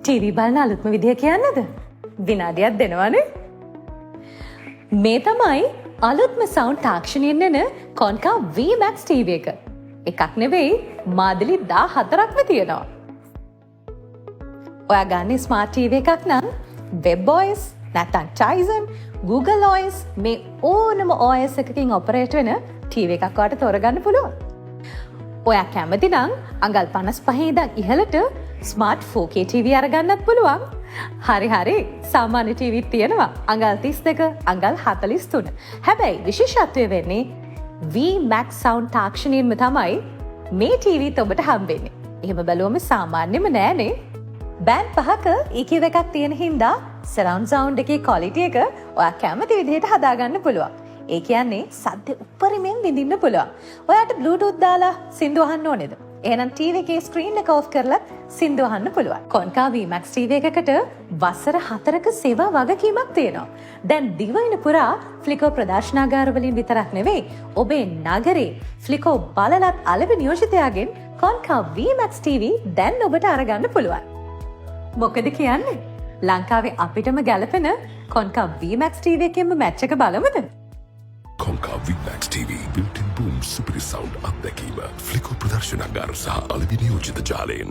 TV බලන අලුත්ම විදිය කියන්නද? විනාඩියක් දෙනවනේ. මේ තමයි අලුත්ම සවුන්ඩ් තාක්ෂණයෙන් එන කොන්කා VMAX TV එක. එකක් නෙවෙයි මාදිලි 14ක්ම තියෙනවා. ඔයා ගන්න ස්මාර්ට් TV එකක් නම් වෙබ් OS නැත්නම් Tizen, Google OS මේ ඕනම OS එකකින් ඔපරේට් වෙන TV එකක් වාට තෝරගන්න පුළුවන්. ඔයා කැමති නම් අඟල් 55 ඉඳන් ඉහළට ස්මාර්ට් 4K TV අරගන්නත් පුළුවන්. හරි සාමාන්‍ය TV තියෙනවා අඟල් 32, අඟල් 43. හැබැයි විශේෂත්වය වෙන්නේ VMAX සවුන්ඩ් තාක්ෂණයෙන්ම තමයි මේ TV ඔබට හම්බෙන්නේ. එහෙම බැලුවම සාමාන්‍යෙම නෑනේ. බෑන්ඩ් 5ක EQ එකක් තියෙන හින්දා සරවුන්ඩ් සවුන්ඩ් එකේ ක්වොලිටි එක ඔයා කැමති විදිහට හදාගන්න පුළුවන්. ඒ කියන්නේ සද්ද උපරිමයෙන් විඳින්න පුළුවන්. ඔයාට Bluetooth දාලා සින්දු අහන්න ඕනේද? එහෙනම් TV එකේ ස්ක්‍රීන් එක ඔෆ් කරලා සින්දු අහන්න පුළුවන්. කොන්කා VMAX TV එකකට වසර 4ක සේවා වගකීමක් තියෙනවා. දැන් දිවයින පුරා ෆ්ලිකෝ ප්‍රදර්ශනාගාර වලින් විතරක් නෙවෙයි ඔබේ නගරේ ෆ්ලිකෝ බලලත් අලෙවි නියෝජිතයාගෙන් කොන්කා VMAX TV දැන් ඔබට අරගන්න පුළුවන්. මොකද කියන්නේ? ලංකාවේ අපිටම ගැලපෙන කොන්කා VMAX TV එකෙන්ම මැච් එක බලමුද? කොන්කා VMAX TV built-in boom super sound අත්දැකීම ෆ්ලිකෝ ප්‍රදර්ශනාගාර සහ අලෙවි නියෝජිත ජාලයෙන්